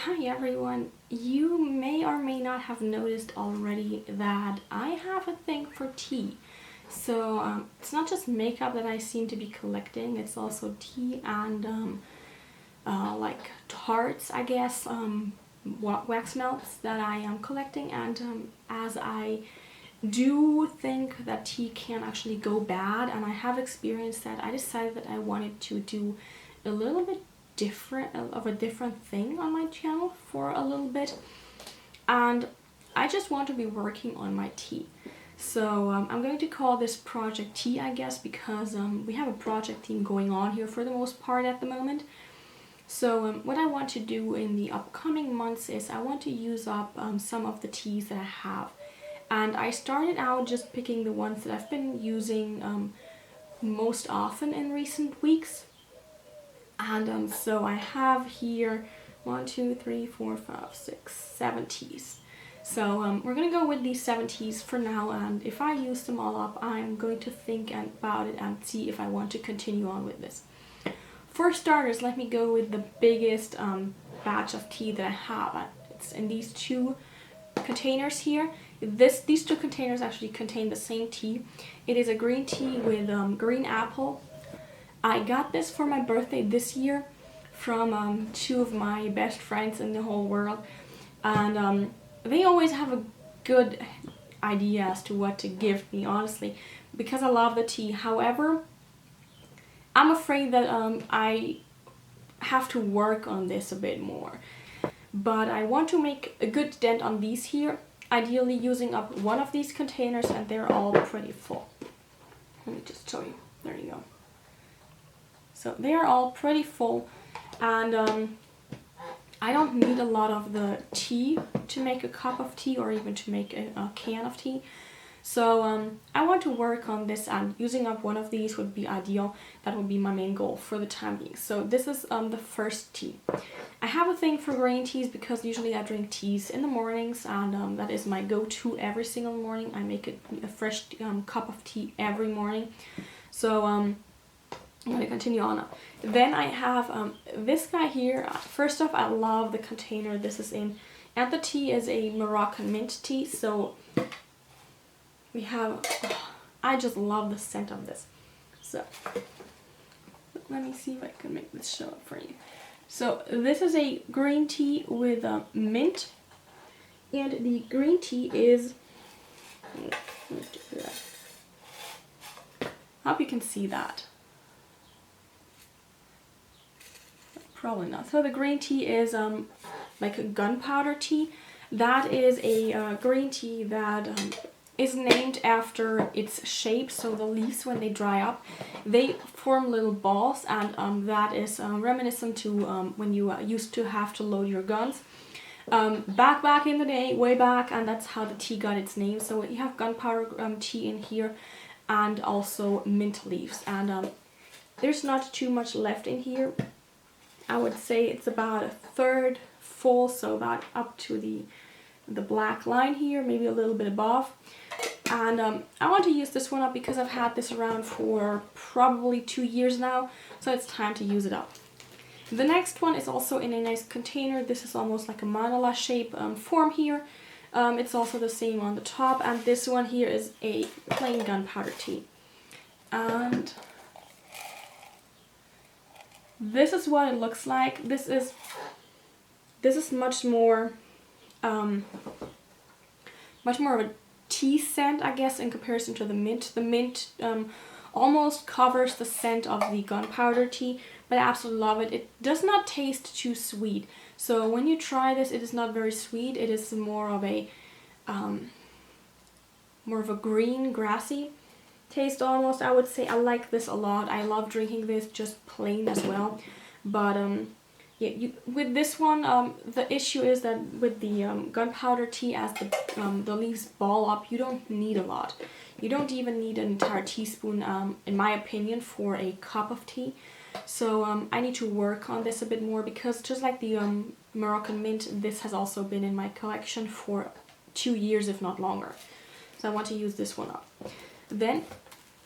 Hi everyone, you may or may not have noticed already that I have a thing for tea. So it's not just makeup that I seem to be collecting, it's also tea and like tarts, I guess, wax melts that I am collecting. And as I do think that tea can actually go bad, and I have experienced that, I decided that I wanted to do a little bit a different thing on my channel for a little bit, and I just want to be working on my tea. So I'm going to call this Project Tea, I guess, because we have a project team going on here for the most part at the moment. So what I want to do in the upcoming months is I want to use up some of the teas that I have. And I started out just picking the ones that I've been using most often in recent weeks. And so I have here 1, 2, 3, 4, 5, 6, 7 teas. So we're going to go with these 7 teas for now, and if I use them all up, I'm going to think about it and see if I want to continue on with this. For starters, let me go with the biggest batch of tea that I have. It's in these 2 containers here. These 2 containers actually contain the same tea. It is a green tea with green apple. I got this for my birthday this year from 2 of my best friends in the whole world, and they always have a good idea as to what to give me, honestly, because I love the tea. However, I'm afraid that I have to work on this a bit more, but I want to make a good dent on these here, ideally using up one of these containers, and they're all pretty full. Let me just show you. There you go. So they are all pretty full, and I don't need a lot of the tea to make a cup of tea or even to make a can of tea. So I want to work on this, and using up one of these would be ideal. That would be my main goal for the time being. So this is the first tea. I have a thing for green teas because usually I drink teas in the mornings, and that is my go-to every single morning. I make a fresh cup of tea every morning. So I'm going to continue on. Then I have this guy here. First off, I love the container this is in, and the tea is a Moroccan mint tea. So we have, I just love the scent of this. So let me see if I can make this show up for you. So this is a green tea with mint, and the green tea is, I hope you can see that. Probably not. So the green tea is like a gunpowder tea. That is a green tea that is named after its shape. So the leaves, when they dry up, they form little balls, and that is reminiscent to when you used to have to load your guns back in the day, way back, and that's how the tea got its name. So you have gunpowder tea in here, and also mint leaves, and there's not too much left in here. I would say it's about a third full, so about up to the black line here, maybe a little bit above. And I want to use this one up because I've had this around for probably 2 years now, so it's time to use it up. The next one is also in a nice container. This is almost like a mandala shape form here. It's also the same on the top, and this one here is a plain gunpowder tea. And this is what it looks like. This is much more of a tea scent, I guess, in comparison to the mint. The mint almost covers the scent of the gunpowder tea, but I absolutely love it. It does not taste too sweet. So when you try this, it is not very sweet. It is more of a green, grassy taste almost, I would say. I like this a lot. I love drinking this just plain as well. But yeah, with this one, the issue is that with the gunpowder tea, as the leaves ball up, you don't need a lot. You don't even need an entire teaspoon, in my opinion, for a cup of tea. So I need to work on this a bit more, because just like the Moroccan mint, this has also been in my collection for 2 years, if not longer. So I want to use this one up. Then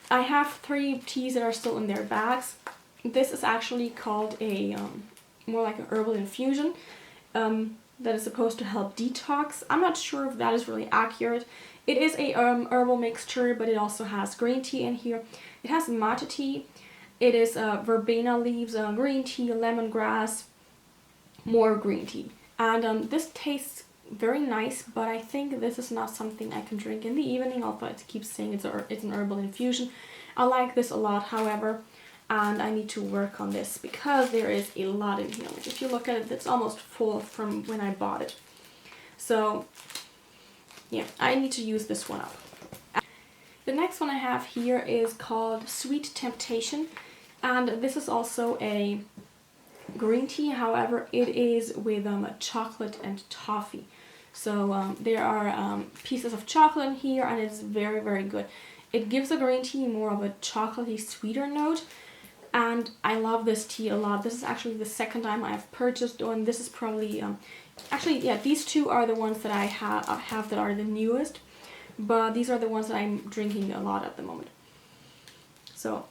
I have 3 teas that are still in their bags. This is actually called a more like an herbal infusion. that is supposed to help detox. I'm not sure if that is really accurate. It is a herbal mixture, but it also has green tea in here. It has matcha tea. It is verbena leaves, green tea, lemongrass, more green tea. And this tastes very nice, but I think this is not something I can drink in the evening, although it keeps saying it's an herbal infusion. I like this a lot, however, and I need to work on this because there is a lot in here. Like if you look at it, it's almost full from when I bought it. So yeah, I need to use this one up. The next one I have here is called Sweet Temptation, and this is also a green tea. However, it is with chocolate and toffee. So there are pieces of chocolate in here, and it's very, very good. It gives the green tea more of a chocolatey, sweeter note, and I love this tea a lot. This is actually the second time I've purchased one. This is probably actually, yeah, these two are the ones that I have that are the newest, but these are the ones that I'm drinking a lot at the moment. So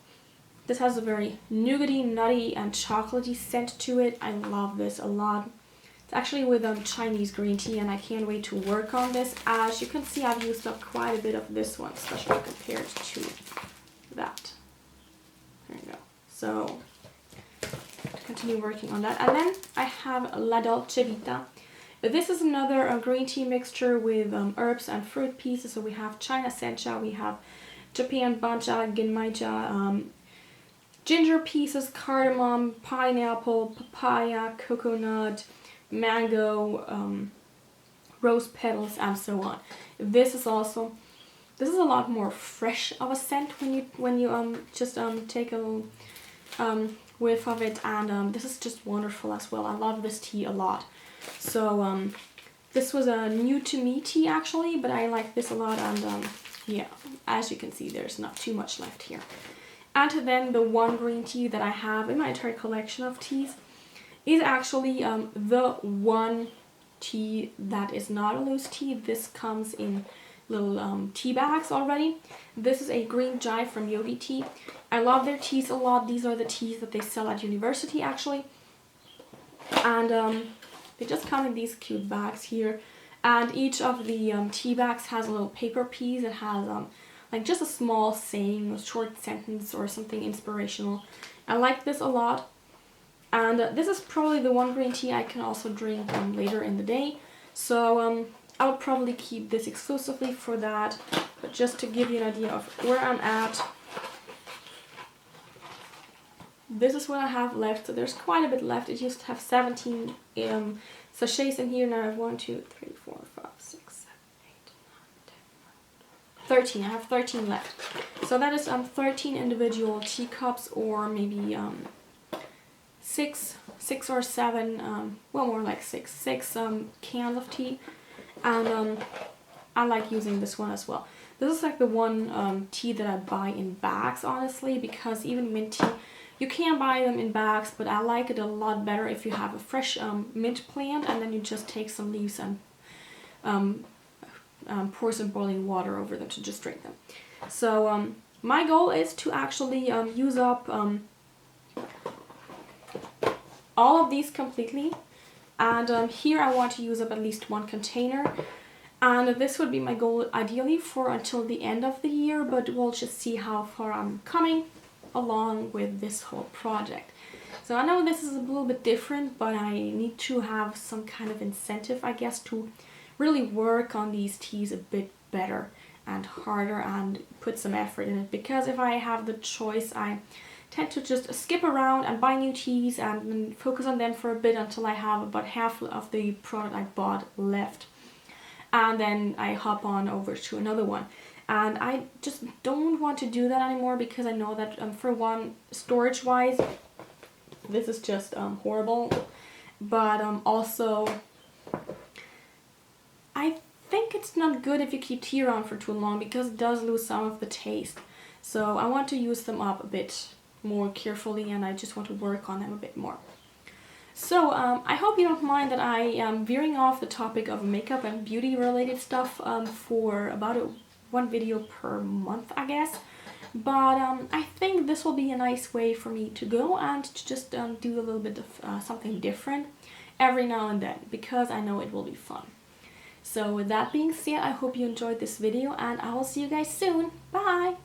this has a very nougaty, nutty, and chocolatey scent to it. I love this a lot. It's actually with Chinese green tea, and I can't wait to work on this. As you can see, I've used up quite a bit of this one, especially compared to that. There you go. So continue working on that. And then I have La Dolce Vita. This is another green tea mixture with herbs and fruit pieces. So we have China sencha, we have Japan bancha, genmaicha, ginger pieces, cardamom, pineapple, papaya, coconut, mango, rose petals, and so on. This is a lot more fresh of a scent when you just take a whiff of it, and this is just wonderful as well. I love this tea a lot. So this was a new to me tea actually, but I like this a lot, and yeah, as you can see, there's not too much left here. And then the one green tea that I have in my entire collection of teas is actually the one tea that is not a loose tea. This comes in little tea bags already. This is a green chai from Yogi tea. I love their teas a lot. These are the teas that they sell at university actually. And they just come in these cute bags here. And each of the tea bags has a little paper piece. It has like just a small saying, a short sentence or something inspirational. I like this a lot. And this is probably the one green tea I can also drink later in the day. So I'll probably keep this exclusively for that. But just to give you an idea of where I'm at, this is what I have left. So there's quite a bit left. It used to have 17 sachets in here. Now I have 1, 2, 3, 4, 5, 6, 7, 8, 9, 10, 13. I have 13 left. So that is 13 individual teacups, or maybe six or seven, well, more like six cans of tea. And I like using this one as well. This is like the one tea that I buy in bags, honestly, because even mint tea, you can buy them in bags, but I like it a lot better if you have a fresh mint plant, and then you just take some leaves and pour some boiling water over them to just drink them. So my goal is to actually use up all of these completely, and here I want to use up at least one container, and this would be my goal ideally for until the end of the year, but we'll just see how far I'm coming along with this whole project. So I know this is a little bit different, but I need to have some kind of incentive, I guess, to really work on these teas a bit better and harder and put some effort in it, because if I have the choice, I tend to just skip around and buy new teas and focus on them for a bit until I have about half of the product I bought left, and then I hop on over to another one. And I just don't want to do that anymore, because I know that for one, storage wise, this is just horrible, but also I think it's not good if you keep tea around for too long, because it does lose some of the taste. So I want to use them up a bit more carefully, and I just want to work on them a bit more. So I hope you don't mind that I am veering off the topic of makeup and beauty related stuff for about one video per month, I guess. But I think this will be a nice way for me to go and to just do a little bit of something different. every now and then because I know it will be fun. So with that being said, I hope you enjoyed this video and I will see you guys soon. Bye!